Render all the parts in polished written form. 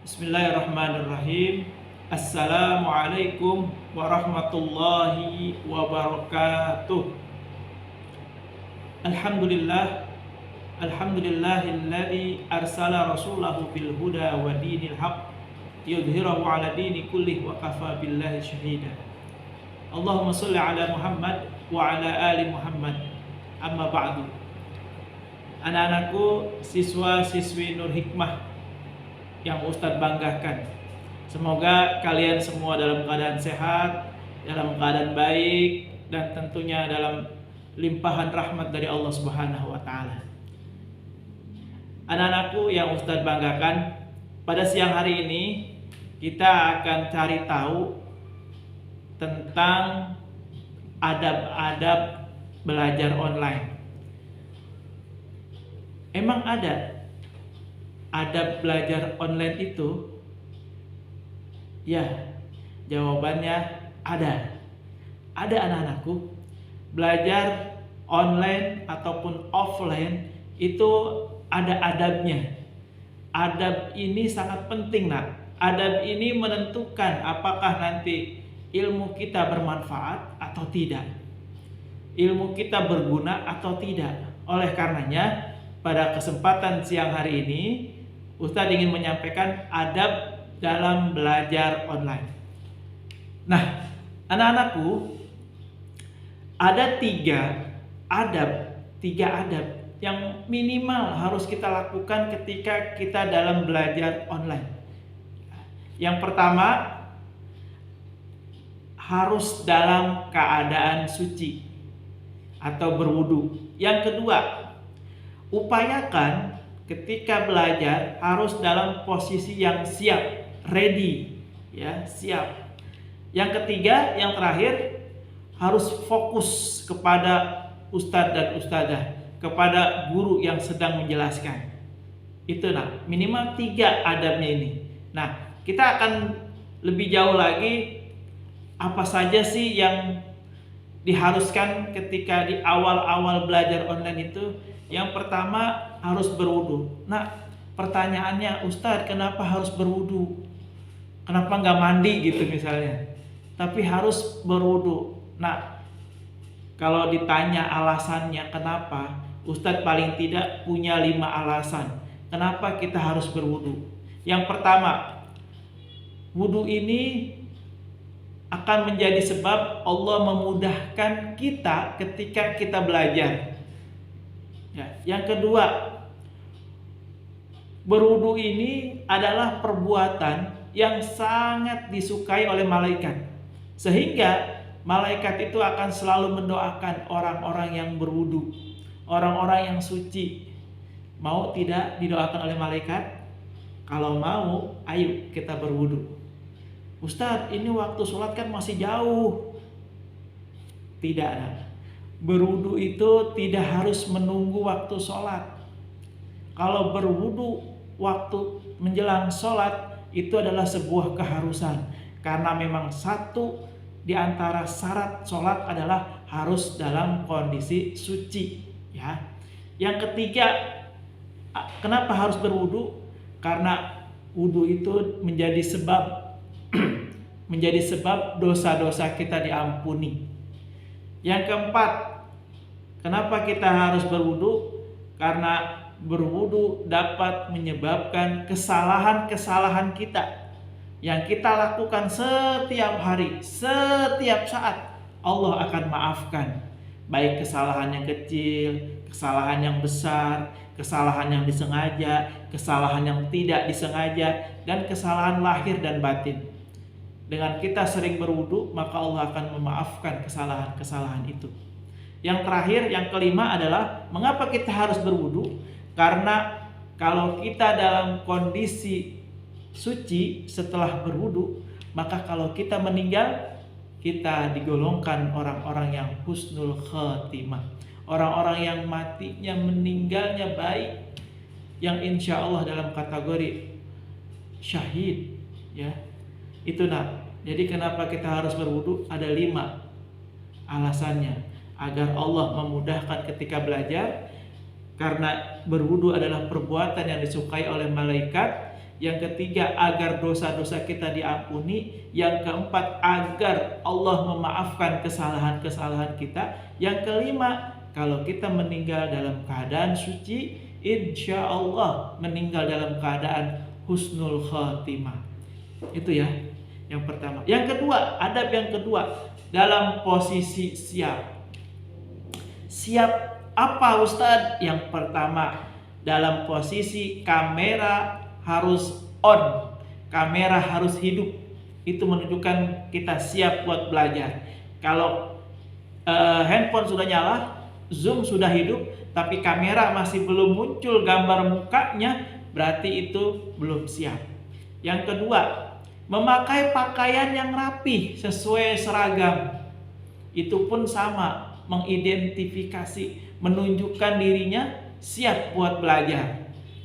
Bismillahirrahmanirrahim. Assalamualaikum warahmatullahi wabarakatuh. Alhamdulillah. Alhamdulillahilladzi arsala rasulahu bil huda wa dinil haq yudhhirahu ala dini kullih wa kafa billahi syahida. Allahumma shalli ala Muhammad wa ala ali Muhammad. Amma ba'du. Anak-anakku, siswa-siswi Nur Hikmah yang Ustadz banggakan. Semoga kalian semua dalam keadaan sehat, dalam keadaan baik, dan tentunya dalam limpahan rahmat dari Allah Subhanahu wa taala. Anak-anakku yang Ustadz banggakan, pada siang hari ini kita akan cari tahu tentang adab-adab belajar online. Emang ada adab belajar online itu? Ya, jawabannya ada. Ada anak-anakku. Belajar online ataupun offline itu ada adabnya. Adab ini sangat penting, nak. Adab ini menentukan apakah nanti ilmu kita bermanfaat atau tidak. Ilmu kita berguna atau tidak. Oleh karenanya, pada kesempatan siang hari ini Ustadz ingin menyampaikan adab dalam belajar online. Nah, anak-anakku, ada tiga adab yang minimal harus kita lakukan ketika kita dalam belajar online. Yang pertama, harus dalam keadaan suci atau berwudu. Yang kedua, upayakan ketika belajar harus dalam posisi yang siap, ready, ya, siap. Yang ketiga, yang terakhir, harus fokus kepada ustadz dan ustadzah, kepada guru yang sedang menjelaskan. Itu minimal 3 adabnya ini. Nah, kita akan lebih jauh lagi, apa saja sih yang diharuskan ketika di awal-awal belajar online itu. Yang pertama, harus berwudu. Nah, pertanyaannya, Ustadz, kenapa harus berwudu? Kenapa nggak mandi gitu misalnya? Tapi harus berwudu. Nah, kalau ditanya alasannya kenapa, Ustadz paling tidak punya 5 alasan kenapa kita harus berwudu. Yang pertama, wudu ini akan menjadi sebab Allah memudahkan kita ketika kita belajar. Ya, yang kedua, berwudu ini adalah perbuatan yang sangat disukai oleh malaikat. Sehingga malaikat itu akan selalu mendoakan orang-orang yang berwudu, orang-orang yang suci. Mau tidak didoakan oleh malaikat? Kalau mau, ayo kita berwudu. Ustadz, ini waktu sholat kan masih jauh. Tidak. Berwudu itu tidak harus menunggu waktu sholat. Kalau berwudu waktu menjelang sholat itu adalah sebuah keharusan. Karena memang satu di antara syarat sholat adalah harus dalam kondisi suci. Ya. Yang ketiga, kenapa harus berwudu? Karena wudu itu menjadi sebab dosa-dosa kita diampuni. Yang keempat, kenapa kita harus berwudu? Karena berwudu dapat menyebabkan kesalahan-kesalahan kita yang kita lakukan setiap hari, setiap saat, Allah akan maafkan. Baik kesalahan yang kecil, kesalahan yang besar, kesalahan yang disengaja, kesalahan yang tidak disengaja, dan kesalahan lahir dan batin. Dengan kita sering berwudu, maka Allah akan memaafkan kesalahan-kesalahan itu. Yang terakhir, yang kelima adalah mengapa kita harus berwudu? Karena kalau kita dalam kondisi suci setelah berwudu, maka kalau kita meninggal, kita digolongkan orang-orang yang husnul khatimah, orang-orang yang matinya, meninggalnya baik, yang insya Allah dalam kategori syahid, ya. Itu jadi kenapa kita harus berwudu? Ada 5 alasannya. Agar Allah memudahkan ketika belajar, karena berwudu adalah perbuatan yang disukai oleh malaikat. Yang ketiga, agar dosa-dosa kita diampuni. Yang keempat, agar Allah memaafkan kesalahan-kesalahan kita. Yang kelima, kalau kita meninggal dalam keadaan suci, insya Allah meninggal dalam keadaan husnul khatimah. Itu ya, yang pertama. Yang kedua, adab yang kedua, dalam posisi siap. Siap apa Ustadz? Yang pertama, dalam posisi kamera harus on, kamera harus hidup. Itu menunjukkan kita siap buat belajar. Kalau handphone sudah nyala, Zoom sudah hidup, tapi kamera masih belum muncul gambar mukanya, berarti itu belum siap. Yang kedua, memakai pakaian yang rapi sesuai seragam. Itu pun sama, mengidentifikasi, menunjukkan dirinya siap buat belajar.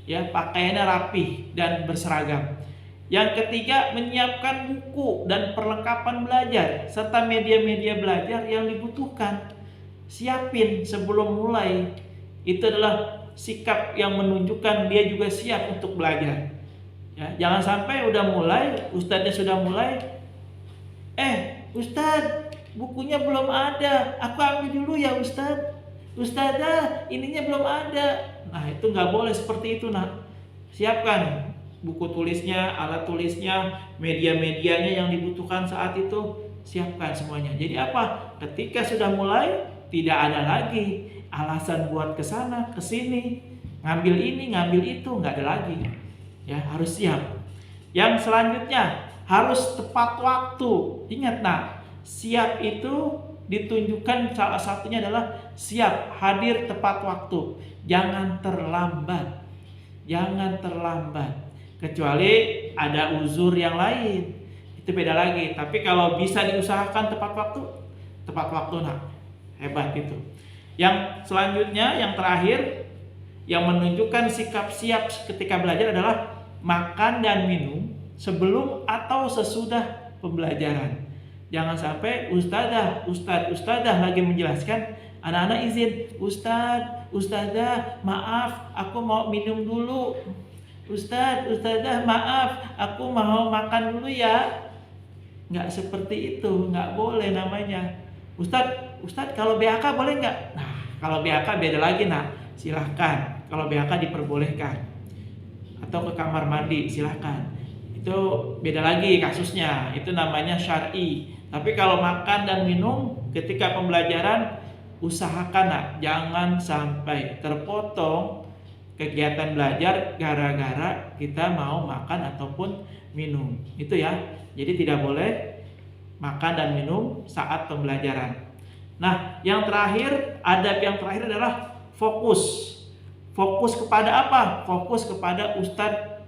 Ya, pakaiannya rapi dan berseragam. Yang ketiga, menyiapkan buku dan perlengkapan belajar serta media-media belajar yang dibutuhkan. Siapin sebelum mulai. Itu adalah sikap yang menunjukkan dia juga siap untuk belajar. Ya, jangan sampai udah mulai, ustadznya sudah mulai, ustadz, bukunya belum ada, aku ambil dulu ya ustadz. Ustadzah, ininya belum ada. Nah, itu nggak boleh seperti itu, nak. Siapkan buku tulisnya, alat tulisnya, media-medianya yang dibutuhkan saat itu, siapkan semuanya. Jadi apa? Ketika sudah mulai, tidak ada lagi alasan buat kesana, kesini, ngambil ini, ngambil itu, nggak ada lagi. Ya, harus siap. Yang selanjutnya, harus tepat waktu. Ingat, nak, siap itu ditunjukkan salah satunya adalah siap hadir tepat waktu. Jangan terlambat. Jangan terlambat. Kecuali ada uzur yang lain. Itu beda lagi. Tapi kalau bisa diusahakan tepat waktu, nah, hebat itu. Yang selanjutnya, yang terakhir, yang menunjukkan sikap siap ketika belajar adalah makan dan minum sebelum atau sesudah pembelajaran. Jangan sampai ustadzah lagi menjelaskan, anak-anak izin, ustadzah maaf, aku mau minum dulu. Ustadzah maaf, aku mau makan dulu ya. Nggak seperti itu, nggak boleh namanya. Ustadz kalau BAK boleh nggak? Nah, kalau BAK beda lagi, nak. Silahkan, kalau BAK diperbolehkan. Atau ke kamar mandi, silahkan. Itu beda lagi kasusnya, itu namanya syar'i. Tapi kalau makan dan minum ketika pembelajaran, usahakan, nak, jangan sampai terpotong kegiatan belajar gara-gara kita mau makan ataupun minum. Itu ya. Jadi tidak boleh makan dan minum saat pembelajaran. Nah, yang terakhir, adab yang terakhir adalah fokus. Fokus kepada apa? Fokus kepada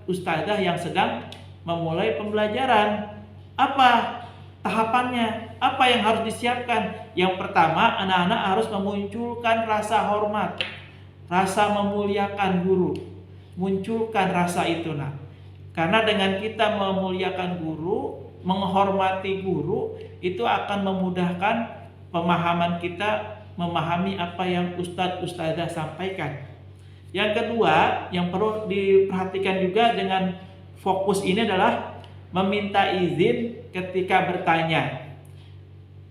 ustadzah yang sedang memulai pembelajaran. Apa tahapannya? Apa yang harus disiapkan? Yang pertama, anak-anak harus memunculkan rasa hormat, rasa memuliakan guru. Munculkan rasa itu, nah. Karena dengan kita memuliakan guru, menghormati guru, itu akan memudahkan pemahaman kita memahami apa yang ustadzah sampaikan. Yang kedua, yang perlu diperhatikan juga dengan fokus ini adalah meminta izin ketika bertanya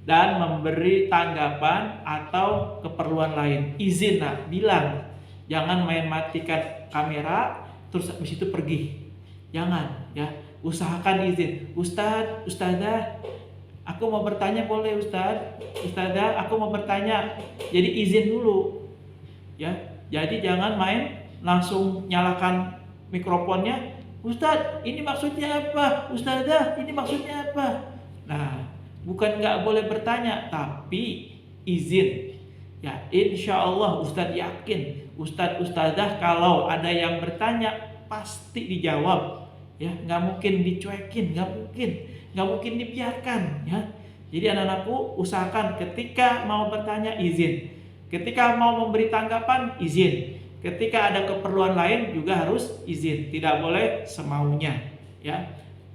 dan memberi tanggapan atau keperluan lain. Izin, nah, bilang. Jangan main matikan kamera terus habis itu pergi. Jangan, ya. Usahakan izin. Ustadzah, aku mau bertanya boleh Ustadzah, aku mau bertanya. Jadi izin dulu. Ya. Jadi jangan main langsung nyalakan mikrofonnya. Ustadz, ini maksudnya apa? Ustadzah, ini maksudnya apa? Nah, bukan nggak boleh bertanya, tapi izin. Ya, insya Allah Ustadz yakin, ustadzah kalau ada yang bertanya pasti dijawab. Ya, nggak mungkin dicuekin, nggak mungkin dibiarkan. Ya, jadi anak-anakku usahakan ketika mau bertanya izin, ketika mau memberi tanggapan izin, ketika ada keperluan lain juga harus izin, tidak boleh semaunya. Ya,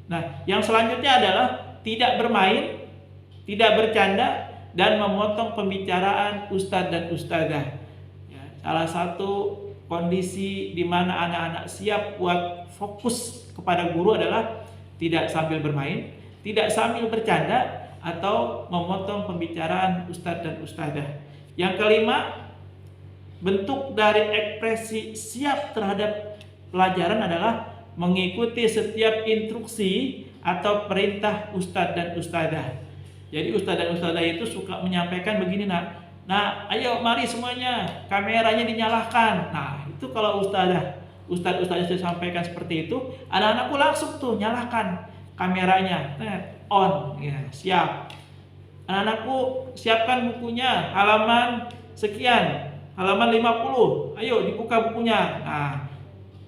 nah yang selanjutnya adalah tidak bermain, tidak bercanda, dan memotong pembicaraan ustadz dan ustadzah. Ya, salah satu kondisi di mana anak-anak siap buat fokus kepada guru adalah tidak sambil bermain, tidak sambil bercanda, atau memotong pembicaraan ustadz dan ustadzah. Yang kelima, bentuk dari ekspresi siap terhadap pelajaran adalah mengikuti setiap instruksi atau perintah ustadz dan ustadzah. Jadi ustadz dan ustadzah itu suka menyampaikan begini, nah ayo mari semuanya kameranya dinyalakan. Nah itu kalau ustadz sudah sampaikan seperti itu, anak-anakku langsung tuh nyalakan kameranya, on, ya, siap. Anak-anakku siapkan bukunya, halaman sekian, halaman 50, ayo dibuka bukunya. Nah,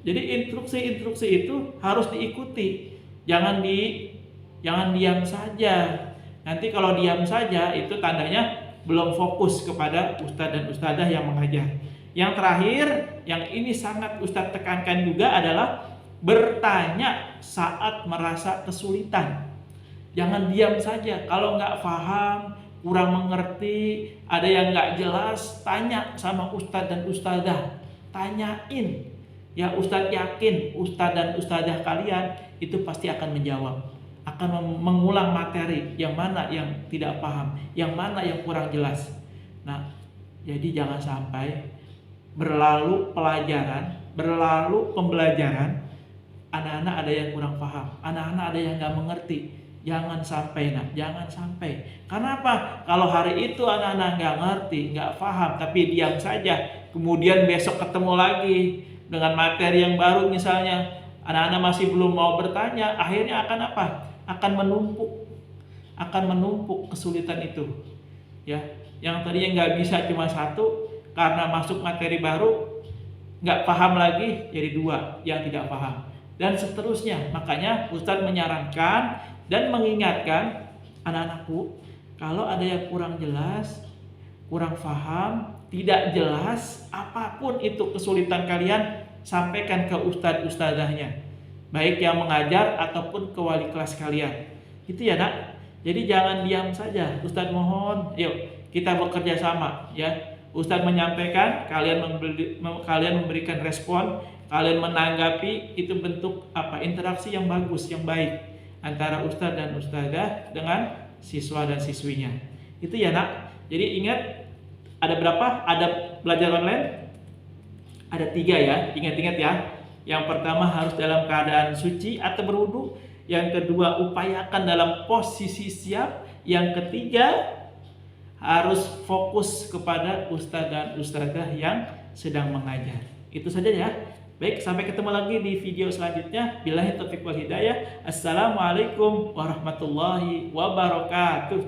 jadi instruksi-instruksi itu harus diikuti, jangan diam saja. Nanti kalau diam saja itu tandanya belum fokus kepada ustadz dan ustadzah yang mengajar. Yang terakhir, yang ini sangat ustadz tekankan juga adalah bertanya saat merasa kesulitan. Jangan diam saja. Kalau nggak paham, kurang mengerti, ada yang nggak jelas, tanya sama ustadz dan ustadzah. Tanyain. Ya ustadz yakin ustadz dan ustadzah kalian itu pasti akan menjawab. Akan mengulang materi yang mana yang tidak paham, yang mana yang kurang jelas. Nah, jadi jangan sampai berlalu pelajaran, berlalu pembelajaran, anak-anak ada yang kurang paham, anak-anak ada yang nggak mengerti. Jangan sampai, jangan sampai. Karena apa? Kalau hari itu anak-anak nggak ngerti, nggak paham, tapi diam saja, kemudian besok ketemu lagi dengan materi yang baru misalnya, anak-anak masih belum mau bertanya, akhirnya akan apa? Akan menumpuk kesulitan itu. Ya, yang tadinya nggak bisa cuma satu, karena masuk materi baru nggak paham lagi, jadi dua yang tidak paham, dan seterusnya. Makanya Ustadz menyarankan dan mengingatkan anak-anakku, kalau ada yang kurang jelas, kurang paham, tidak jelas, apapun itu kesulitan kalian, sampaikan ke ustadz ustadzahnya, baik yang mengajar ataupun ke wali kelas kalian. Itu ya nak. Jadi jangan diam saja. Ustadz mohon, yuk kita bekerja sama ya. Ustadz menyampaikan, kalian memberikan respon, kalian menanggapi, itu bentuk apa? Interaksi yang bagus, yang baik antara ustadz dan ustadzah dengan siswa dan siswinya. Itu ya nak. Jadi ingat, ada berapa? Ada belajar online? Ada 3 ya. Ingat-ingat ya. Yang pertama harus dalam keadaan suci atau berwudu. Yang kedua upayakan dalam posisi siap. Yang ketiga harus fokus kepada ustadz dan ustadzah yang sedang mengajar. Itu saja ya. Baik, sampai ketemu lagi di video selanjutnya. Billahi taufiq wal hidayah. Assalamualaikum warahmatullahi wabarakatuh.